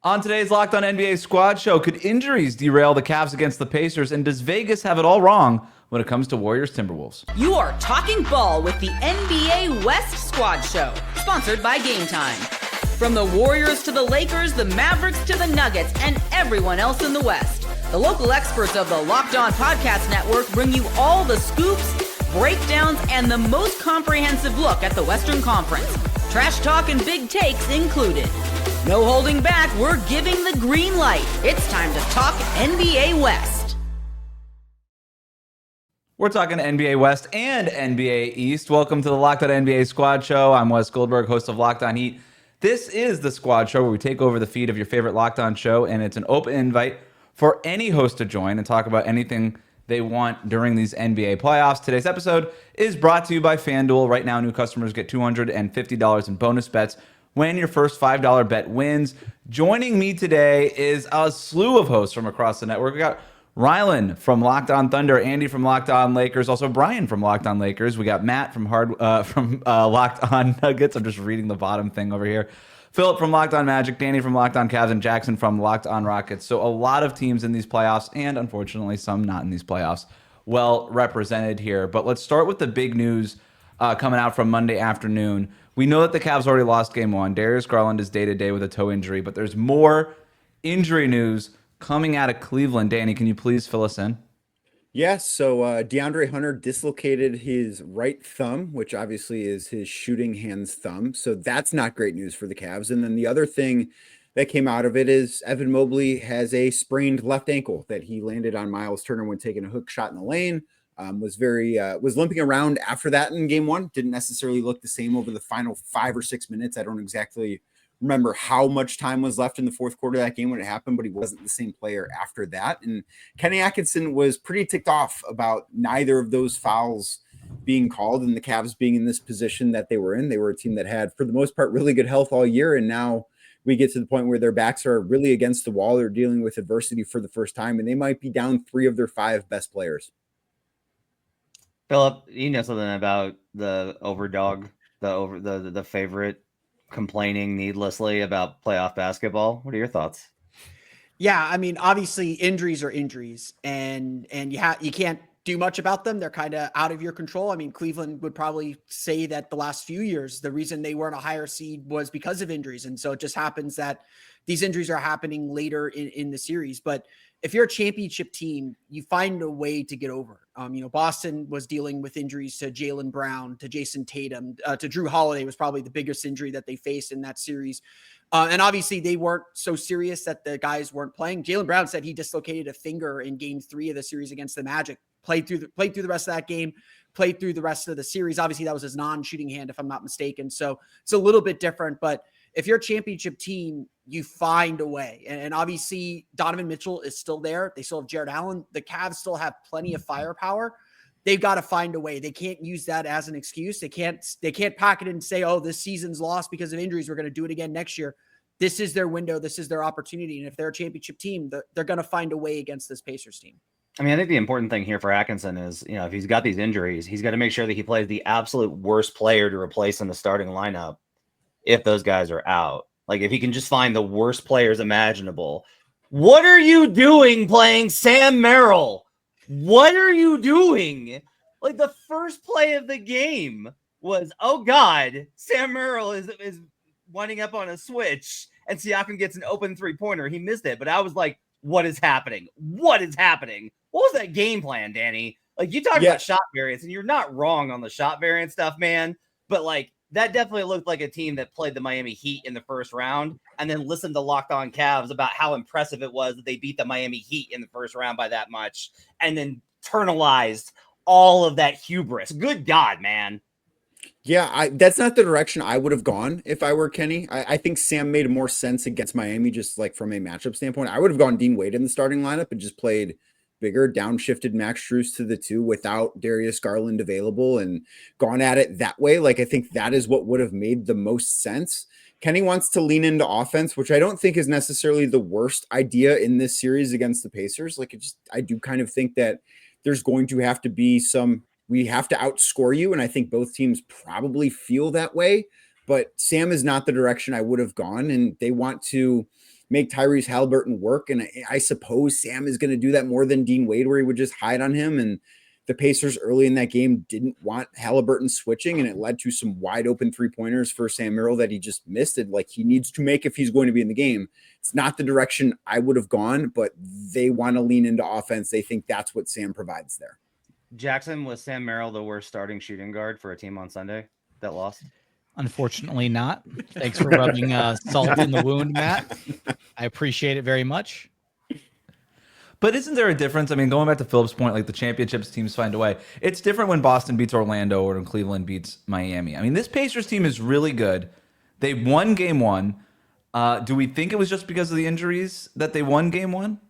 On today's Locked On NBA Squad Show, could injuries derail the Cavs against the Pacers, and does Vegas have it all wrong when it comes to Warriors Timberwolves? You are talking ball with the NBA West Squad Show, sponsored by Game Time. From the Warriors to the Lakers, the Mavericks to the Nuggets, and everyone else in the West, the local experts of the Locked On Podcast Network bring you all the scoops, breakdowns, and the most comprehensive look at the Western Conference. Trash talk and big takes included. No holding back, we're giving the green light. It's time to talk NBA West. We're talking NBA West and NBA East. Welcome to the Locked On NBA Squad Show. I'm Wes Goldberg, host of Locked On Heat. This is the Squad Show where we take over the feed of your favorite Locked On show, and it's an open invite for any host to join and talk about anything they want during these NBA playoffs. Today's episode is brought to you by FanDuel. Right now, new customers get $250 in bonus bets when your first $5 bet wins. Joining me today is a slew of hosts from across the network. We got Rylan from Locked On Thunder, Andy from Locked On Lakers, also Brian from Locked On Lakers. We got Matt from Locked On Nuggets. I'm just reading the bottom thing over here. Philip from Locked On Magic, Danny from Locked On Cavs, and Jackson from Locked On Rockets. So a lot of teams in these playoffs, and unfortunately some not in these playoffs, well represented here. But let's start with the big news coming out from Monday afternoon. We know that the Cavs already lost game one. Darius Garland is day-to-day with a toe injury, but there's more injury news coming out of Cleveland. Danny, can you please fill us in? Yes, so DeAndre Hunter dislocated his right thumb, which obviously is his shooting hand's thumb. So that's not great news for the Cavs. And then the other thing that came out of it is Evan Mobley has a sprained left ankle that he landed on Miles Turner when taking a hook shot in the lane. Was limping around after that in game one. Didn't necessarily look the same over the final 5 or 6 minutes. I don't exactly remember how much time was left in the fourth quarter of that game when it happened, but he wasn't the same player after that. And Kenny Atkinson was pretty ticked off about neither of those fouls being called and the Cavs being in this position that they were in. They were a team that had, for the most part, really good health all year. And now we get to the point where their backs are really against the wall. They're dealing with adversity for the first time, and they might be down 3 of their 5 best players. Philip, you know something about the overdog, the favorite complaining needlessly about playoff basketball. What are your thoughts? Yeah, I mean, obviously injuries are injuries, and you can't do much about them. They're kind of out of your control. I mean, Cleveland would probably say that the last few years, the reason they weren't a higher seed was because of injuries. And so it just happens that these injuries are happening later in the series. But if you're a championship team, you find a way to get over. Boston was dealing with injuries to Jaylen Brown, to Jason Tatum, to Drew Holiday was probably the biggest injury that they faced in that series. And obviously they weren't so serious that the guys weren't playing. Jaylen Brown said he dislocated a finger in game 3 of the series against the Magic, played through the rest of that game, played through the rest of the series. Obviously that was his non-shooting hand, if I'm not mistaken. So it's a little bit different, but if you're a championship team, you find a way. And obviously Donovan Mitchell is still there. They still have Jared Allen. The Cavs still have plenty of firepower. They've got to find a way. They can't use that as an excuse. They can't pack it and say, oh, this season's lost because of injuries. We're going to do it again next year. This is their window. This is their opportunity. And if they're a championship team, they're going to find a way against this Pacers team. I mean, I think the important thing here for Atkinson is, if he's got these injuries, he's got to make sure that he plays the absolute worst player to replace in the starting lineup if those guys are out. Like, if he can just find the worst players imaginable. What are you doing playing Sam Merrill? What are you doing? Like, the first play of the game was, oh, God, Sam Merrill is winding up on a switch, and Siakam gets an open three-pointer. He missed it, but I was like, what is happening? What is happening? What was that game plan, Danny? Like, you talk about shot variance, and you're not wrong on the shot variance stuff, man, but, like, that definitely looked like a team that played the Miami Heat in the first round and then listened to Locked On Cavs about how impressive it was that they beat the Miami Heat in the first round by that much and then internalized all of that hubris. Good God, man. Yeah, that's not the direction I would have gone if I were Kenny. I think Sam made more sense against Miami just like from a matchup standpoint. I would have gone Dean Wade in the starting lineup and just played bigger, downshifted Max Strus to the 2 without Darius Garland available and gone at it that way. Like, I think that is what would have made the most sense. Kenny wants to lean into offense, which I don't think is necessarily the worst idea in this series against the Pacers. Like, I do kind of think that there's going to have to be we have to outscore you. And I think both teams probably feel that way, but Sam is not the direction I would have gone. And they want to make Tyrese Halliburton work. And I suppose Sam is going to do that more than Dean Wade, where he would just hide on him. And the Pacers early in that game didn't want Halliburton switching, and it led to some wide open 3-pointers for Sam Merrill that he just missed it. Like he needs to make if he's going to be in the game. It's not the direction I would have gone, but they want to lean into offense. They think that's what Sam provides there. Jackson, was Sam Merrill the worst starting shooting guard for a team on Sunday that lost? Unfortunately not. Thanks for rubbing salt in the wound, Matt. I appreciate it very much. But isn't there a difference? I mean, going back to Philip's point, like the championships teams find a way. It's different when Boston beats Orlando or when Cleveland beats Miami. I mean, this Pacers team is really good. They won game one. Do we think it was just because of the injuries that they won game one?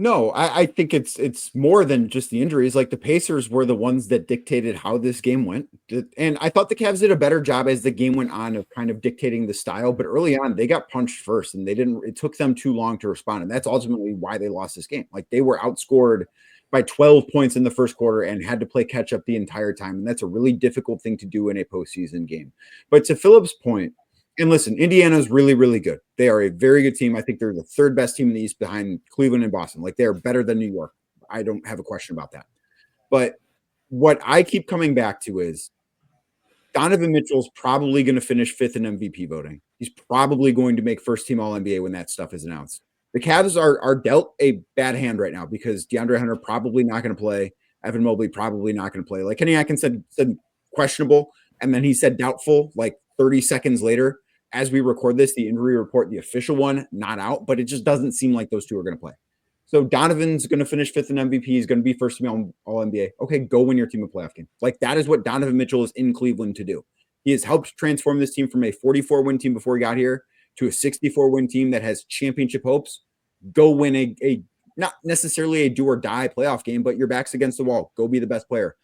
No, I think it's more than just the injuries. Like the Pacers were the ones that dictated how this game went. And I thought the Cavs did a better job as the game went on of kind of dictating the style. But early on, they got punched first and it took them too long to respond. And that's ultimately why they lost this game. Like they were outscored by 12 points in the first quarter and had to play catch up the entire time. And that's a really difficult thing to do in a postseason game. But to Philip's point, and listen, Indiana's really, really good. They are a very good team. I think they're the third best team in the East behind Cleveland and Boston. Like, they are better than New York. I don't have a question about that. But what I keep coming back to is Donovan Mitchell's probably going to finish fifth in MVP voting. He's probably going to make first team All-NBA when that stuff is announced. The Cavs are dealt a bad hand right now because DeAndre Hunter probably not going to play. Evan Mobley probably not going to play. Like Kenny Atkinson said questionable, and then he said doubtful like 30 seconds later. As we record this, the injury report, the official one, not out, but it just doesn't seem like those two are going to play. So Donovan's going to finish fifth in MVP. He's going to be first team All-NBA. Okay, go win your team a playoff game. Like, that is what Donovan Mitchell is in Cleveland to do. He has helped transform this team from a 44-win team before he got here to a 64-win team that has championship hopes. Go win a not necessarily a do-or-die playoff game, but your back's against the wall. Go be the best player.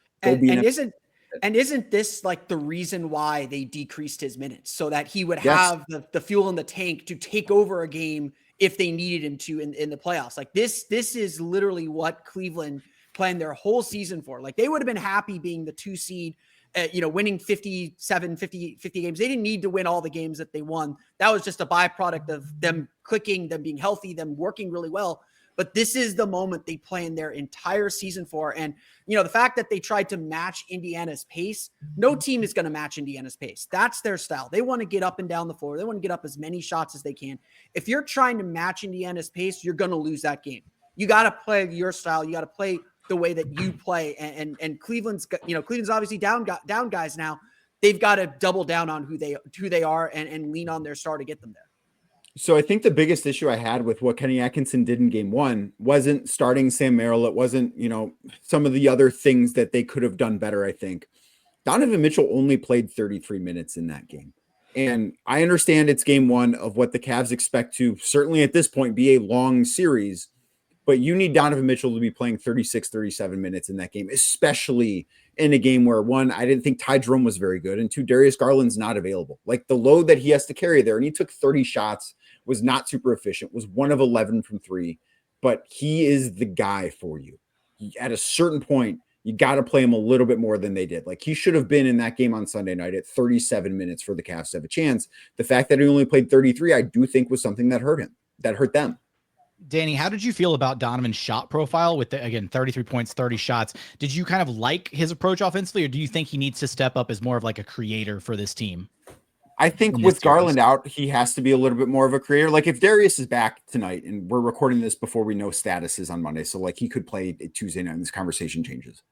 Isn't this like the reason why they decreased his minutes so that he would have the fuel in the tank to take over a game if they needed him to in the playoffs? Like this is literally what Cleveland planned their whole season for. Like they would have been happy being the 2 seed, winning 50 games. They didn't need to win all the games that they won. That was just a byproduct of them clicking, them being healthy, them working really well. But this is the moment they planned their entire season for. And, the fact that they tried to match Indiana's pace, no team is going to match Indiana's pace. That's their style. They want to get up and down the floor. They want to get up as many shots as they can. If you're trying to match Indiana's pace, you're going to lose that game. You got to play your style. You got to play the way that you play. And Cleveland's obviously down guys now. They've got to double down on who they are and lean on their star to get them there. So I think the biggest issue I had with what Kenny Atkinson did in game one wasn't starting Sam Merrill. It wasn't, some of the other things that they could have done better. I think Donovan Mitchell only played 33 minutes in that game. And I understand it's game one of what the Cavs expect to certainly at this point be a long series, but you need Donovan Mitchell to be playing 36, 37 minutes in that game, especially in a game where, one, I didn't think Ty Jerome was very good, and two, Darius Garland's not available. Like the load that he has to carry there, and he took 30 shots, was not super efficient, was 1 of 11 from 3, but he is the guy for you. At a certain point, you got to play him a little bit more than they did. Like he should have been in that game on Sunday night at 37 minutes for the Cavs to have a chance. The fact that he only played 33, I do think was something that hurt them. Danny, how did you feel about Donovan's shot profile with 33 points, 30 shots? Did you kind of like his approach offensively, or do you think he needs to step up as more of like a creator for this team? I think with Garland out, he has to be a little bit more of a creator. Like if Darius is back tonight, and we're recording this before we know status is on Monday, so like he could play Tuesday night and this conversation changes.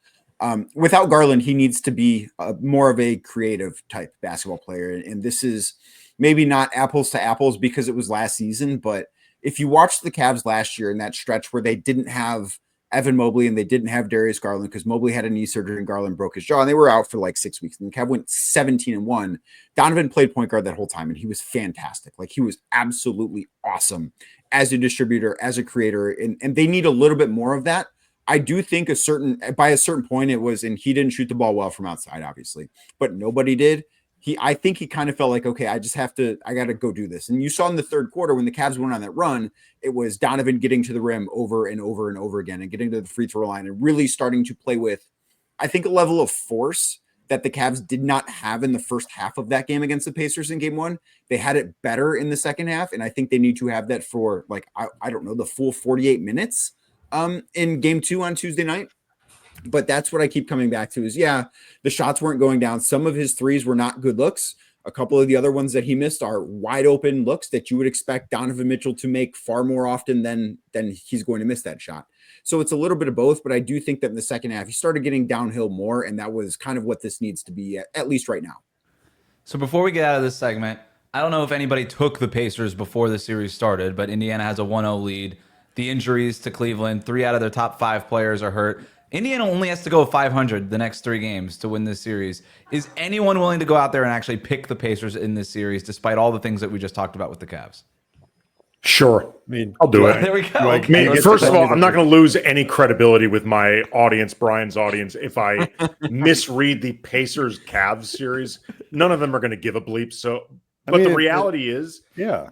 Without Garland, he needs to be more of a creative type basketball player. And this is maybe not apples to apples because it was last season, but if you watched the Cavs last year in that stretch where they didn't have Evan Mobley and they didn't have Darius Garland because Mobley had a knee surgery and Garland broke his jaw, and they were out for like 6 weeks, and the Cavs went 17-1. Donovan played point guard that whole time, and he was fantastic. Like he was absolutely awesome as a distributor, as a creator, and they need a little bit more of that. I do think by a certain point it was, and he didn't shoot the ball well from outside, obviously, but nobody did. I think he kind of felt like, okay, I got to go do this. And you saw in the third quarter when the Cavs went on that run, it was Donovan getting to the rim over and over and over again and getting to the free throw line and really starting to play with, I think, a level of force that the Cavs did not have in the first half of that game against the Pacers in game one. They had it better in the second half, and I think they need to have that for like, I don't know, the full 48 minutes in game two on Tuesday night. But that's what I keep coming back to is, yeah, the shots weren't going down. Some of his threes were not good looks. A couple of the other ones that he missed are wide open looks that you would expect Donovan Mitchell to make far more often than he's going to miss that shot. So it's a little bit of both, but I do think that in the second half, he started getting downhill more, and that was kind of what this needs to be, at least right now. So before we get out of this segment, I don't know if anybody took the Pacers before the series started, but Indiana has a 1-0 lead. The injuries to Cleveland, 3 out of their top 5 players are hurt. Indiana only has to go 500 the next 3 games to win this series. Is anyone willing to go out there and actually pick the Pacers in this series, despite all the things that we just talked about with the Cavs? Sure. I mean, I'll do it. There we go. Okay. First of all, I'm not going to lose any credibility with my audience, Brian's audience, if I misread the Pacers Cavs series. None of them are going to give a bleep. So, but the reality is, the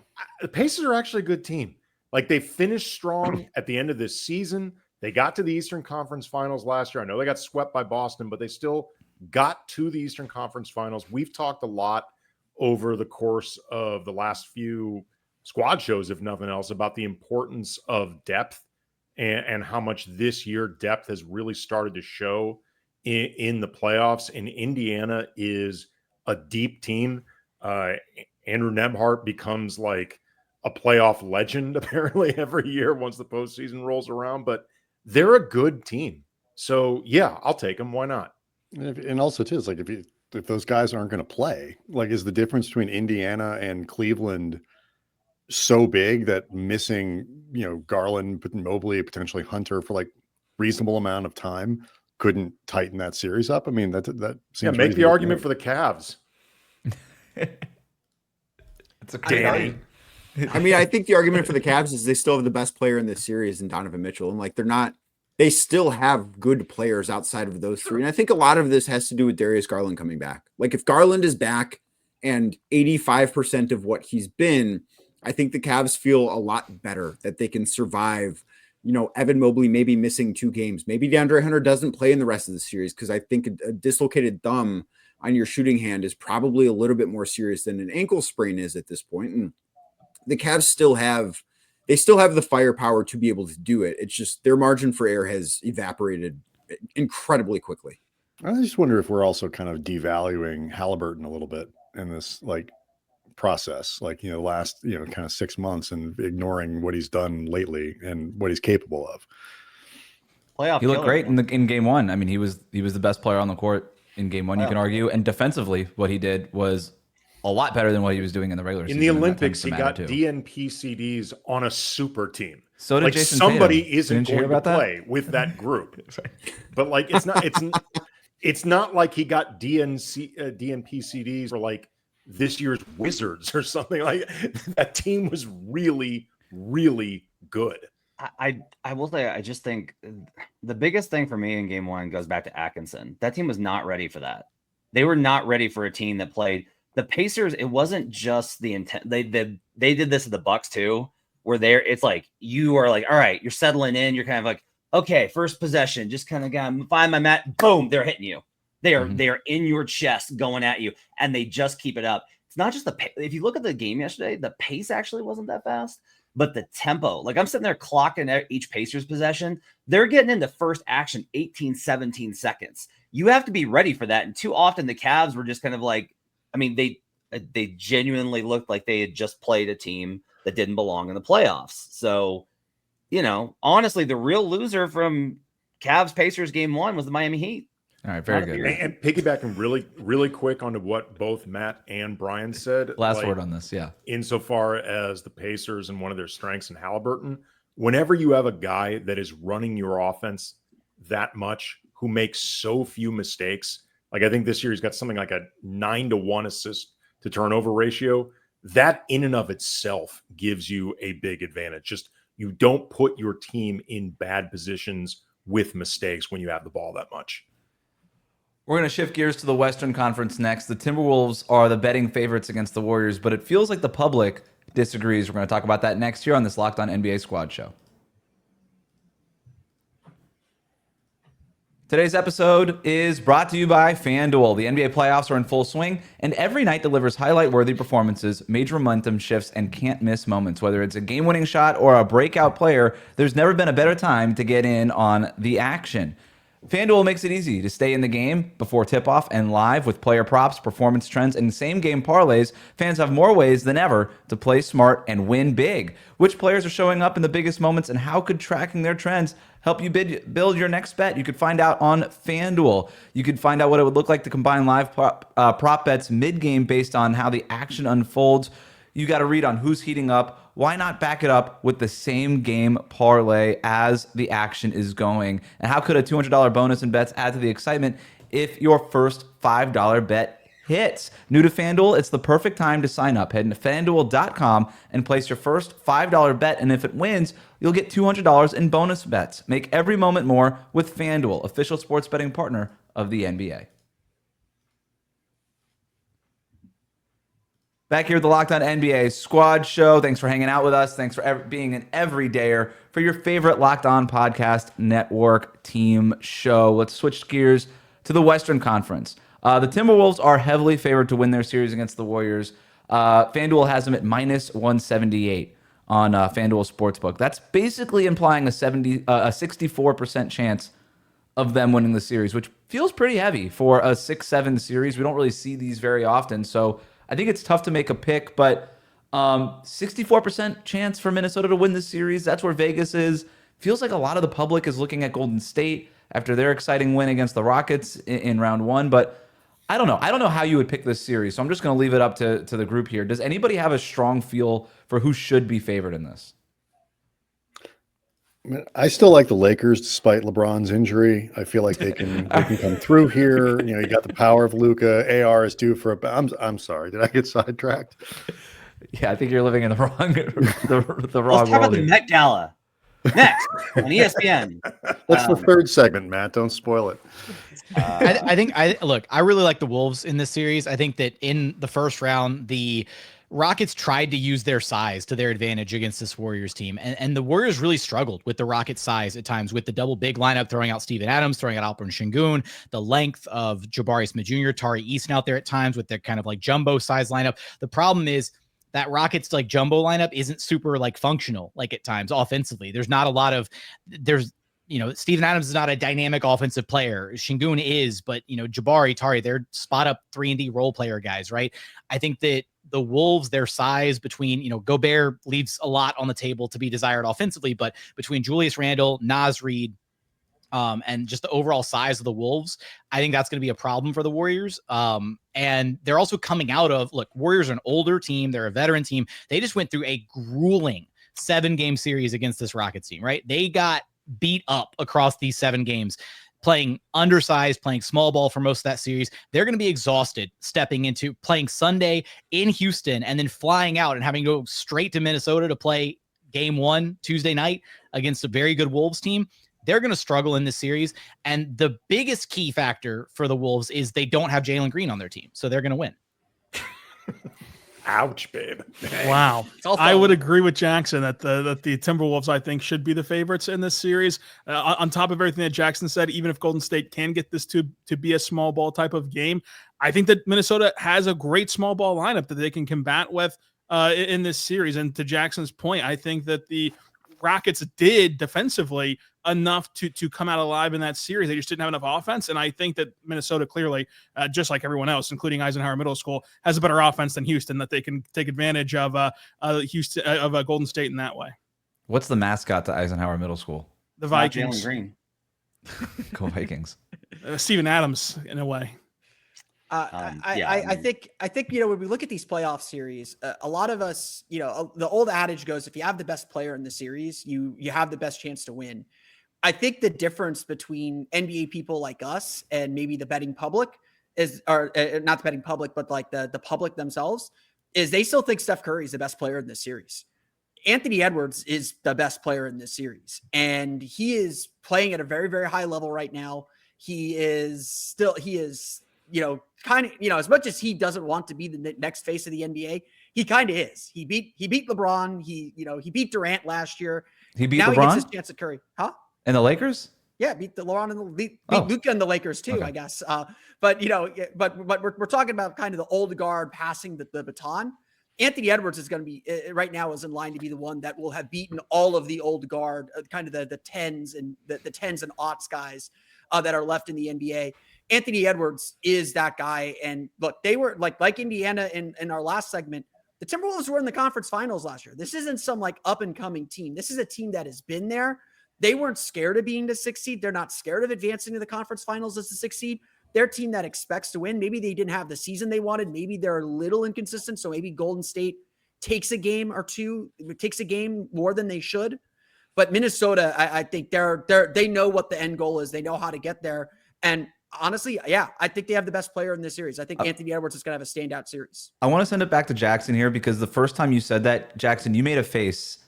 Pacers are actually a good team. Like, they finished strong at the end of this season. They got to the Eastern Conference Finals last year. I know they got swept by Boston, but they still got to the Eastern Conference Finals. We've talked a lot over the course of the last few squad shows, if nothing else, about the importance of depth and how much this year depth has really started to show in the playoffs. And Indiana is a deep team. Andrew Nembhard becomes like a playoff legend apparently every year once the postseason rolls around, but they're a good team. So yeah, I'll take them. Why not? And also too, it's like if those guys aren't going to play, like, is the difference between Indiana and Cleveland so big that missing, Garland, Mobley, potentially Hunter for like reasonable amount of time couldn't tighten that series up? I mean, that seems make the argument for the Cavs. It's a Danny. I mean, I think the argument for the Cavs is they still have the best player in this series in Donovan Mitchell. And like, they still have good players outside of those three. And I think a lot of this has to do with Darius Garland coming back. Like, if Garland is back and 85% of what he's been, I think the Cavs feel a lot better that they can survive, Evan Mobley maybe missing 2 games. Maybe DeAndre Hunter doesn't play in the rest of the series, because I think a dislocated thumb on your shooting hand is probably a little bit more serious than an ankle sprain is at this point. And the Cavs still have the firepower to be able to do it. It's just their margin for error has evaporated incredibly quickly. I just wonder if we're also kind of devaluing Halliburton a little bit in this process, last, kind of 6 months, and ignoring what he's done lately and what he's capable of. He looked great in game one. I mean, he was the best player on the court in game one, you can argue. And defensively, what he did was a lot better than what he was doing in the regular season. In the Olympics, he got DNP CDs on a super team. So did Jason somebody Tatum. Isn't going to play with that group. But it's not like he got DNP CDs for like this year's Wizards or something. Like, that team was really, really good. I will say, I just think the biggest thing for me in game one goes back to Atkinson. That team was not ready for that. They were not ready for a team that played the Pacers. It wasn't just the intent. They did this to the Bucks too, where it's like, you are like, all right, you're settling in. You're kind of like, okay, first possession, just kind of gotta find my mat. Boom, they're hitting you. They are in your chest going at you, and they just keep it up. It's not just if you look at the game yesterday, the pace actually wasn't that fast, but the tempo, like, I'm sitting there clocking each Pacers possession. They're getting into first action 18, 17 seconds. You have to be ready for that. And too often the Cavs were just kind of like, I mean, they genuinely looked like they had just played a team that didn't belong in the playoffs. So, honestly, the real loser from Cavs Pacers game one was the Miami Heat. All right, very good. And piggybacking really, really quick onto what both Matt and Brian said. Last word on this, yeah. Insofar as the Pacers and one of their strengths in Halliburton, whenever you have a guy that is running your offense that much, who makes so few mistakes, like, I think this year he's got something like a 9-to-1 assist to turnover ratio. That in and of itself gives you a big advantage. Just, you don't put your team in bad positions with mistakes when you have the ball that much. We're going to shift gears to the Western Conference next. The Timberwolves are the betting favorites against the Warriors, but it feels like the public disagrees. We're going to talk about that next year on this Locked On NBA Squad show. Today's episode is brought to you by FanDuel. The NBA playoffs are in full swing, and every night delivers highlight-worthy performances, major momentum shifts, and can't-miss moments. Whether it's a game-winning shot or a breakout player, there's never been a better time to get in on the action. FanDuel makes it easy to stay in the game before tip-off and live with player props, performance trends, and same-game parlays. Fans have more ways than ever to play smart and win big. Which players are showing up in the biggest moments, and how could tracking their trends help you build your next bet? You could find out on FanDuel. You could find out what it would look like to combine live prop bets mid-game based on how the action unfolds. You got to read on who's heating up. Why not back it up with the same game parlay as the action is going? And how could a $200 bonus in bets add to the excitement if your first $5 bet hits? New to FanDuel, it's the perfect time to sign up. Head to FanDuel.com and place your first $5 bet, and if it wins, you'll get $200 in bonus bets. Make every moment more with FanDuel, official sports betting partner of the NBA. Back here at the Locked On NBA Squad Show. Thanks for hanging out with us. Thanks for being an everydayer for your favorite Locked On Podcast Network team show. Let's switch gears to the Western Conference. The Timberwolves are heavily favored to win their series against the Warriors. FanDuel has them at minus 178 on FanDuel Sportsbook. That's basically implying a 64% chance of them winning the series, which feels pretty heavy for a 6-7 series. We don't really see these very often, so I think it's tough to make a pick, but 64% chance for Minnesota to win this series. That's where Vegas is. Feels like a lot of the public is looking at Golden State after their exciting win against the Rockets in round one, but I don't know. I don't know how you would pick this series, so I'm just going to leave it up to the group here. Does anybody have a strong feel for who should be favored in this? I still like the Lakers despite LeBron's injury. I feel like they can come through here. You know, you got the power of Luka. AR is due for a. I'm sorry. Did I get sidetracked? Yeah, I think you're living in the wrong the wrong Let's talk about world the here. Met Gala next on ESPN. That's the third segment, Matt. Don't spoil it. I really like the Wolves in this series. I think that in the first round, the Rockets tried to use their size to their advantage against this Warriors team. And the Warriors really struggled with the Rockets' size at times, with the double big lineup, throwing out Steven Adams, throwing out Alperen Sengun, the length of Jabari Smith Jr., Tari Eason out there at times with their kind of like jumbo size lineup. The problem is that Rockets like jumbo lineup isn't super like functional, like at times offensively. There's not a lot of, Steven Adams is not a dynamic offensive player. Sengun is, but Jabari, Tari, they're spot up 3-and-D role player guys, right? I think that the Wolves, their size between, Gobert leaves a lot on the table to be desired offensively, but between Julius Randle, Naz Reid, and just the overall size of the Wolves, I think that's going to be a problem for the Warriors. And they're also coming out of, Warriors are an older team. They're a veteran team. They just went through a grueling 7-game series against this Rockets team, right? They got beat up across these 7 games, playing undersized, playing small ball for most of that series. They're going to be exhausted stepping into playing Sunday in Houston and then flying out and having to go straight to Minnesota to play game 1 Tuesday night against a very good Wolves team. They're going to struggle in this series. And the biggest key factor for the Wolves is they don't have Jalen Green on their team. So they're going to win. Ouch, babe. Wow. I would agree with Jackson that the Timberwolves, I think, should be the favorites in this series. On top of everything that Jackson said, even if Golden State can get this to be a small ball type of game, I think that Minnesota has a great small ball lineup that they can combat with in this series. And to Jackson's point, I think that the Rockets did defensively enough to come out alive in that series. They just didn't have enough offense. And I think that Minnesota clearly, just like everyone else, including Eisenhower Middle School, has a better offense than Houston, that they can take advantage of Houston of Golden State in that way. What's the mascot to Eisenhower Middle School? The Vikings. Jalen Green. Go Vikings. Steven Adams, in a way. I think when we look at these playoff series, a lot of us, the old adage goes, if you have the best player in the series, you have the best chance to win. I think the difference between NBA people like us and maybe the betting public is, or not the betting public, but like the public themselves, is they still think Steph Curry is the best player in this series. Anthony Edwards is the best player in this series, and he is playing at a very, very high level right now. He is, kind of, as much as he doesn't want to be the next face of the NBA, he kind of is. He beat LeBron. He beat Durant last year. He beat now LeBron? He gets his chance at Curry. Huh? And the Lakers? Yeah, beat LeBron and beat Oh. Luka and the Lakers too, Okay. I guess. But we're talking about kind of the old guard passing the baton. Anthony Edwards is going to be right now is in line to be the one that will have beaten all of the old guard, kind of the tens and the tens and aughts guys that are left in the NBA. Anthony Edwards is that guy. And look, they were like Indiana in our last segment. The Timberwolves were in the conference finals last year. This isn't some like up and coming team. This is a team that has been there. They weren't scared of being the 6th seed. They're not scared of advancing to the conference finals as the 6th seed. They're a team that expects to win. Maybe they didn't have the season they wanted. Maybe they're a little inconsistent. So maybe Golden State takes a game or two, takes a game more than they should. But Minnesota, I think they know what the end goal is. They know how to get there. And honestly, yeah, I think they have the best player in this series. I think Anthony Edwards is going to have a standout series. I want to send it back to Jackson here because the first time you said that, Jackson, you made a face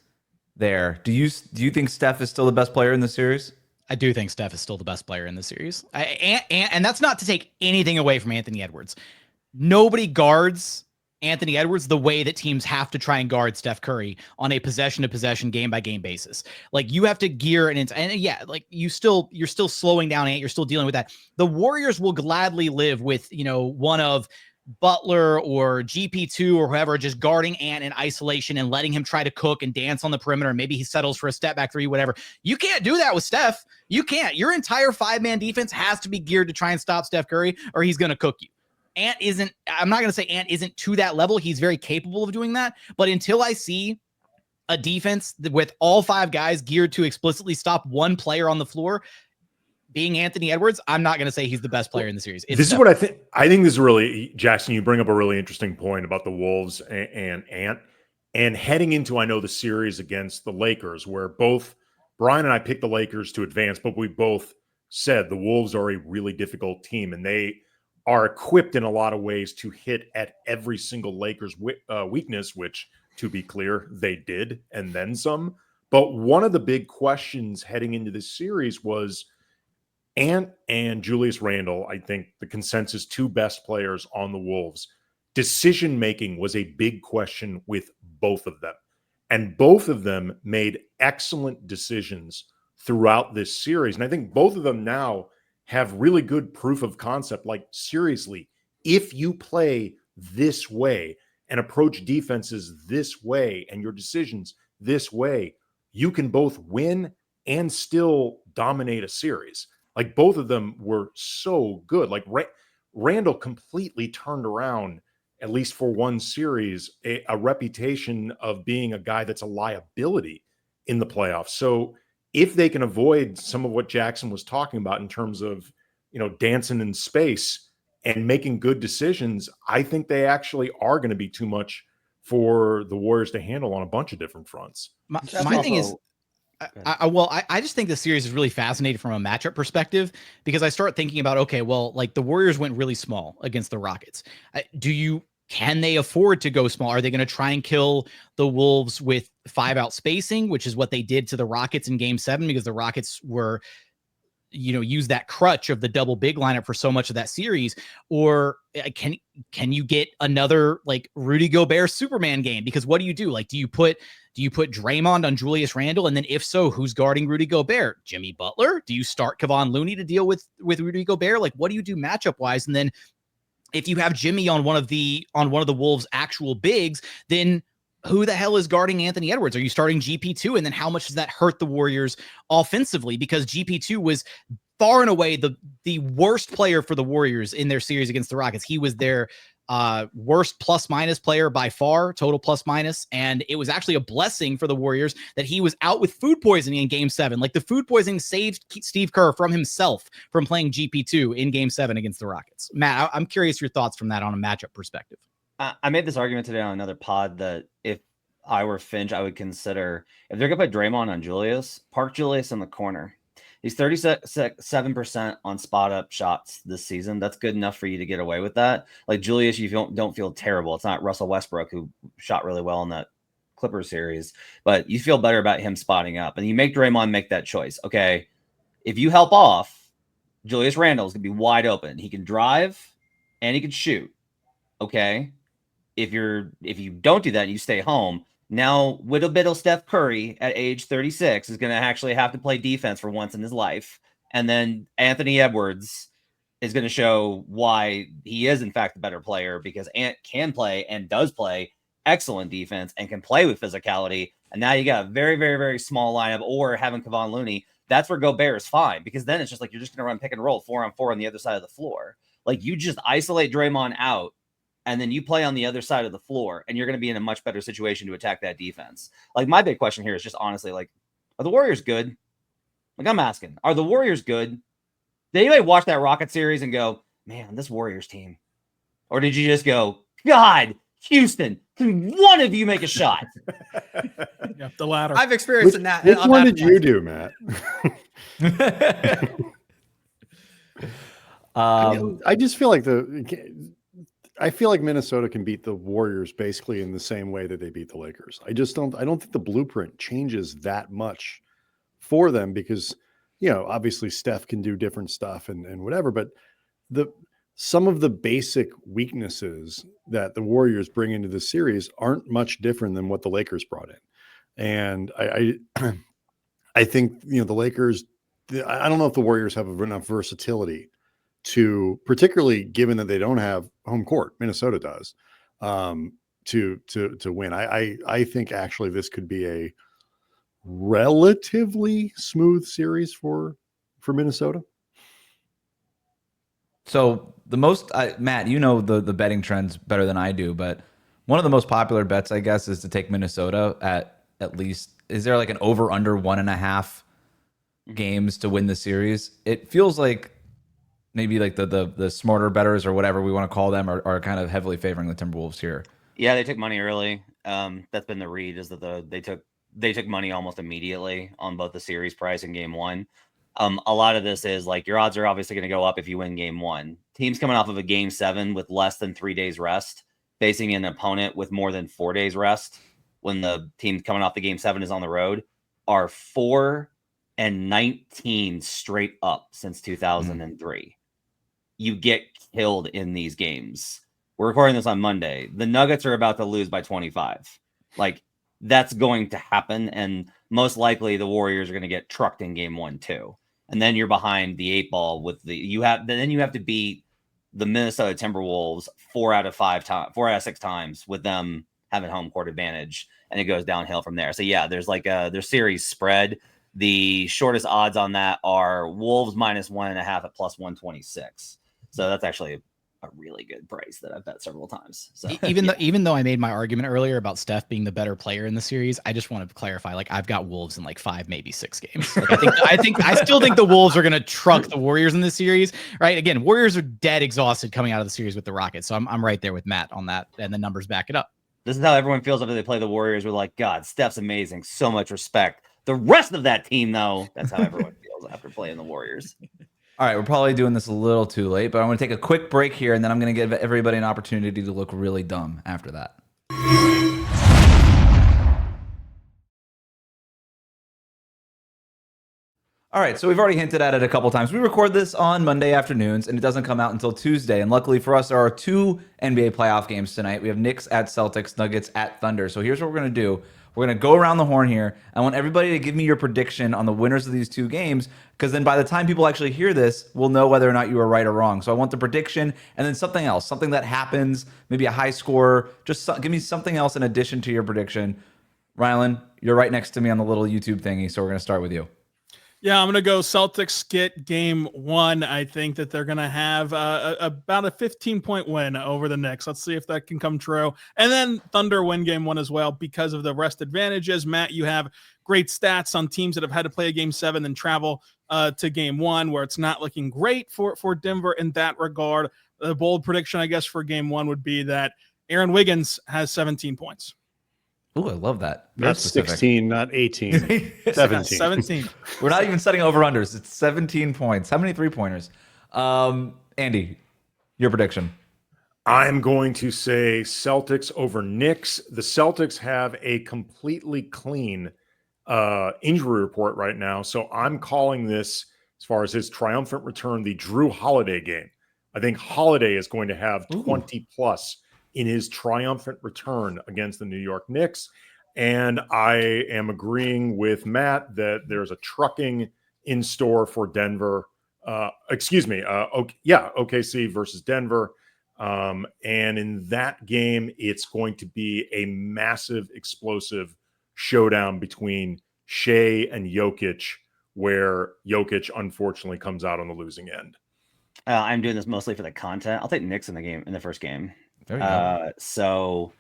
there. Do you think Steph is still the best player in the series? I do think Steph is still the best player in the series. And that's not to take anything away from Anthony Edwards. Nobody guards Anthony Edwards the way that teams have to try and guard Steph Curry on a possession-to-possession, game-by-game basis. Like, you have to gear and yeah, like you're still slowing down Ant. You're still dealing with that. The Warriors will gladly live with, one of Butler or GP2 or whoever just guarding Ant in isolation and letting him try to cook and dance on the perimeter. Maybe he settles for a step back three, whatever. You can't do that with Steph. You can't. Your entire 5-man defense has to be geared to try and stop Steph Curry or he's going to cook you. I'm not going to say Ant isn't to that level. He's very capable of doing that. But until I see a defense with all 5 guys geared to explicitly stop one player on the floor, being Anthony Edwards, I'm not going to say he's the best player in the series. This is what I think. I think this is really, Jackson, you bring up a really interesting point about the Wolves and Ant. And heading into, I know, the series against the Lakers, where both Brian and I picked the Lakers to advance, but we both said the Wolves are a really difficult team, and they are equipped in a lot of ways to hit at every single Lakers weakness, which, to be clear, they did, and then some. But one of the big questions heading into this series was Ant and Julius Randle, I think the consensus 2 best players on the Wolves. Decision-making was a big question with both of them. And both of them made excellent decisions throughout this series. And I think both of them now have really good proof of concept. Like, seriously, if you play this way and approach defenses this way and your decisions this way, you can both win and still dominate a series. Like, both of them were so good. Like, Randall completely turned around, at least for one series, a reputation of being a guy that's a liability in the playoffs. So if they can avoid some of what Jackson was talking about in terms of, dancing in space and making good decisions, I think they actually are going to be too much for the Warriors to handle on a bunch of different fronts. My thing is, I just think the series is really fascinating from a matchup perspective, because I start thinking about, okay, well, like the Warriors went really small against the Rockets. Can they afford to go small? Are they going to try and kill the Wolves with 5-out spacing, which is what they did to the Rockets in Game 7, because the Rockets were, use that crutch of the double big lineup for so much of that series? Or can you get another like Rudy Gobert Superman game? Because what do you do? Like, do you put Draymond on Julius Randle? And then if so, who's guarding Rudy Gobert? Jimmy Butler? Do you start Kevon Looney to deal with Rudy Gobert? Like, what do you do matchup wise? And then if you have Jimmy on one of the Wolves' actual bigs, then who the hell is guarding Anthony Edwards? Are you starting GP2? And then how much does that hurt the Warriors offensively? Because GP2 was far and away the worst player for the Warriors in their series against the Rockets. He was their worst plus-minus player by far, total plus-minus. And it was actually a blessing for the Warriors that he was out with food poisoning in Game 7. Like, the food poisoning saved Steve Kerr from himself from playing GP2 in Game 7 against the Rockets. Matt, I'm curious your thoughts from that on a matchup perspective. I made this argument today on another pod that if I were Finch, I would consider, if they're going to put Draymond on Julius, park Julius in the corner. He's 37% on spot up shots this season. That's good enough for you to get away with that. Like, Julius, you don't feel terrible. It's not Russell Westbrook, who shot really well in that Clippers series, but you feel better about him spotting up. And you make Draymond make that choice. Okay, if you help off, Julius Randle's going to be wide open. He can drive and he can shoot. Okay. If you don't do that and you stay home, now little Steph Curry at age 36 is going to actually have to play defense for once in his life. And then Anthony Edwards is going to show why he is, in fact, the better player, because Ant can play and does play excellent defense and can play with physicality. And now you got a very, very, very small lineup, or having Kevon Looney. That's where Gobert is fine, because then it's just like you're just going to run pick and roll 4-on-4 on the other side of the floor. Like, you just isolate Draymond out, and then you play on the other side of the floor, and you're going to be in a much better situation to attack that defense. Like, my big question here is just honestly, like, are the Warriors good? Like, I'm asking, are the Warriors good? Did anybody watch that Rocket series and go, man, this Warriors team? Or did you just go, God, Houston, can one of you make a shot? Yeah, the latter. I've experienced in that. Which one did you do, Matt? I just feel like I feel like Minnesota can beat the Warriors basically in the same way that they beat the Lakers. I don't think the blueprint changes that much for them, because obviously Steph can do different stuff and whatever, but some of the basic weaknesses that the Warriors bring into the series aren't much different than what the Lakers brought in. And I think, the Lakers, I don't know if the Warriors have enough versatility to, particularly given that they don't have home court, Minnesota does, to win. I think actually this could be a relatively smooth series for Minnesota. So Matt, the betting trends better than I do, but one of the most popular bets, I guess, is to take Minnesota at least. Is there like an over under 1.5 games to win the series? It feels like maybe like the smarter bettors, or whatever we want to call them, are kind of heavily favoring the Timberwolves here. Yeah, they took money early. That's been the read, is that they took money almost immediately on both the series price and game one. A lot of this is like, your odds are obviously going to go up if you win game one. Teams coming off of a game 7 with less than 3 days rest, facing an opponent with more than 4 days rest, when the team coming off the game 7 is on the road, are 4-19 straight up since 2003. You get killed in these games. We're recording this on Monday. The Nuggets are about to lose by 25. Like, that's going to happen, and most likely the Warriors are going to get trucked in game 1 too. And then you're behind the 8 ball with you have to beat the Minnesota Timberwolves 4 out of 6 times, with them having home court advantage, and it goes downhill from there. So yeah, there's like their series spread. The shortest odds on that are Wolves -1.5 at +126. So that's actually a really good price that I've bet several times. So even though I made my argument earlier about Steph being the better player in the series, I just want to clarify, like, I've got Wolves in like 5, maybe 6 games. Like, I still think the Wolves are going to truck the Warriors in this series, right? Again, Warriors are dead exhausted coming out of the series with the Rockets. So I'm right there with Matt on that, and the numbers back it up. This is how everyone feels after they play the Warriors. We're like, God, Steph's amazing. So much respect. The rest of that team, though, that's how everyone feels after playing the Warriors. All right, we're probably doing this a little too late, but I'm going to take a quick break here, and then I'm going to give everybody an opportunity to look really dumb after that. All right, so we've already hinted at it a couple times. We record this on Monday afternoons, and it doesn't come out until Tuesday. And luckily for us, there are 2 NBA playoff games tonight. We have Knicks at Celtics, Nuggets at Thunder. So here's what we're going to do. We're going to go around the horn here. I want everybody to give me your prediction on the winners of these 2 games, because then by the time people actually hear this, we'll know whether or not you were right or wrong. So I want the prediction, and then something else, something that happens, maybe a high score. Just give me something else in addition to your prediction. Rylan, you're right next to me on the little YouTube thingy, so we're going to start with you. Yeah, I'm going to go Celtics get game 1. I think that they're going to have about a 15-point win over the Knicks. Let's see if that can come true. And then Thunder win game 1 as well because of the rest advantages. Matt, you have great stats on teams that have had to play a game 7 and travel to game 1, where it's not looking great for Denver in that regard. The bold prediction, I guess, for game 1 would be that Aaron Wiggins has 17 points. Ooh, I love that. That's 16, not 18. 17. 17. We're not even setting over-unders. It's 17 points. How many three-pointers? Andy, your prediction. I'm going to say Celtics over Knicks. The Celtics have a completely clean injury report right now, so I'm calling this, as far as his triumphant return, the Drew Holiday game. I think Holiday is going to have 20-plus in his triumphant return against the New York Knicks. And I am agreeing with Matt that there's a trucking in store for Denver. OKC versus Denver. And in that game, it's going to be a massive, explosive showdown between Shea and Jokic, where Jokic unfortunately comes out on the losing end. I'm doing this mostly for the content. I'll take Knicks in the first game. There you go. So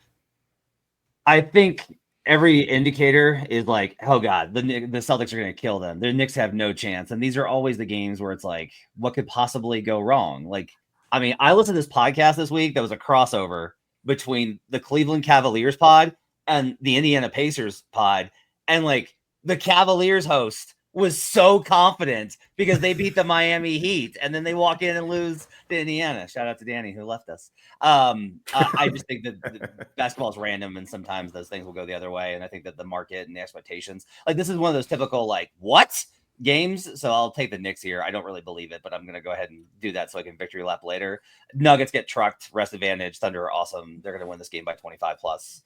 I think every indicator is like, oh God, the Celtics are going to kill them. The Knicks have no chance. And these are always the games where it's like, what could possibly go wrong? Like, I mean, I listened to this podcast this week that was a crossover between the Cleveland Cavaliers pod and the Indiana Pacers pod. And like the Cavaliers host was so confident because they beat the Miami Heat, and then they walk in and lose to Indiana. Shout out to Danny who left us. I just think that basketball is random, and sometimes those things will go the other way. And I think that the market and the expectations, like this is one of those typical like what games. So I'll take the Knicks here. I don't really believe it, but I'm going to go ahead and do that so I can victory lap later. Nuggets get trucked, rest advantage. Thunder are awesome. They're going to win this game by 25 plus.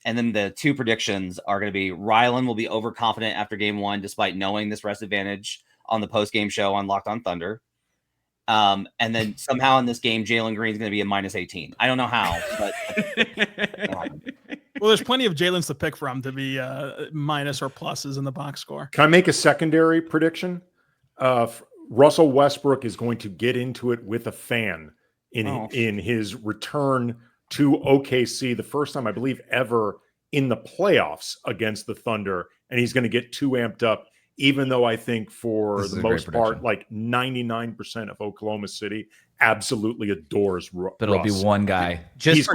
And then the two predictions are going to be Rylan will be overconfident after game one, despite knowing this rest advantage on the post-game show on Locked on Thunder. And then somehow in this game, Jalen Green's going to be a minus 18. I don't know how, but well, there's plenty of Jalen's to pick from to be minus or pluses in the box score. Can I make a secondary prediction? Russell Westbrook is going to get into it with a fan in his return to OKC, the first time I believe ever in the playoffs against the Thunder, and he's going to get too amped up, even though I think for the most part, like 99% of Oklahoma City absolutely adores Russ. But it'll be one guy. He's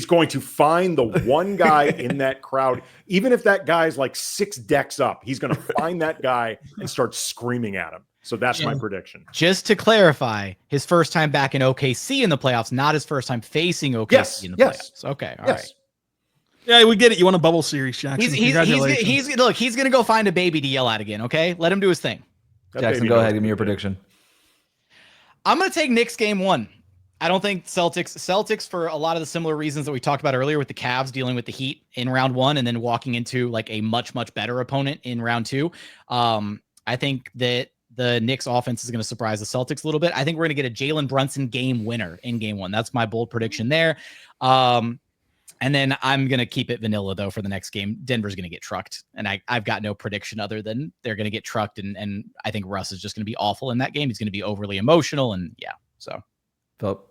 going to find the one guy in that crowd, even if that guy's like 6 decks up, he's going to find that guy and start screaming at him. So that's my prediction. Just to clarify, his first time back in OKC in the playoffs, not his first time facing OKC in the playoffs. Okay, all right. Yeah, we get it. You want a bubble series, Jackson. He's going to go find a baby to yell at again, okay? Let him do his thing. Jackson, go ahead. Give me your prediction. I'm going to take Knicks game 1. I don't think Celtics for a lot of the similar reasons that we talked about earlier with the Cavs dealing with the Heat in round 1 and then walking into like a much, much better opponent in round 2. I think that the Knicks offense is going to surprise the Celtics a little bit. I think we're going to get a Jalen Brunson game winner in game 1. That's my bold prediction there. And then I'm going to keep it vanilla though for the next game. Denver's going to get trucked. And I've got no prediction other than they're going to get trucked. And I think Russ is just going to be awful in that game. He's going to be overly emotional. And yeah, so. Philip.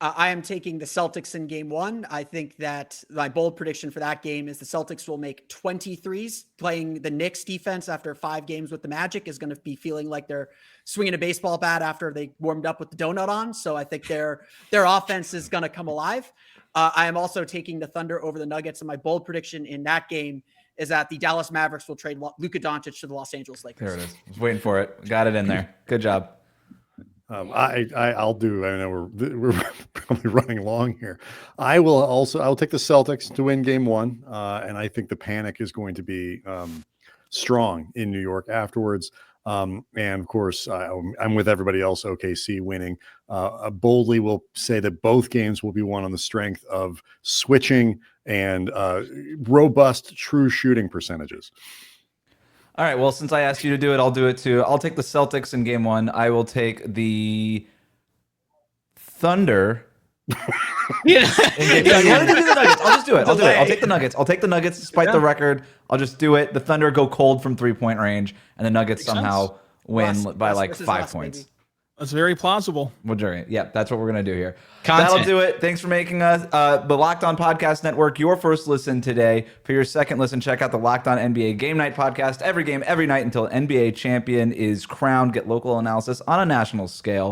I am taking the Celtics in game 1. I think that my bold prediction for that game is the Celtics will make 23s. Playing the Knicks defense after 5 games with the Magic is going to be feeling like they're swinging a baseball bat after they warmed up with the donut on. So I think their offense is going to come alive. I am also taking the Thunder over the Nuggets. And my bold prediction in that game is that the Dallas Mavericks will trade Luka Doncic to the Los Angeles Lakers. There it is. I was waiting for it. Got it in there. Good job. I'll do. I know we're probably running long here. I'll take the Celtics to win game 1. And I think the panic is going to be strong in New York afterwards. And of course, I'm with everybody else. OKC winning. Boldly will say that both games will be won on the strength of switching and robust true shooting percentages. All right. Well, since I asked you to do it, I'll do it too. I'll take the Celtics in game 1. I will take the Thunder. Why did you do the Nuggets? I'll just do it. I'll take the Nuggets. I'll take the Nuggets despite the record. I'll just do it. The Thunder go cold from 3-point range, and the Nuggets somehow win by like 5 points. Baby. That's very plausible. Yeah, that's what we're going to do here. Content. That'll do it. Thanks for making us the Locked On Podcast Network your first listen today. For your second listen, check out the Locked On NBA Game Night podcast. Every game, every night until NBA champion is crowned. Get local analysis on a national scale.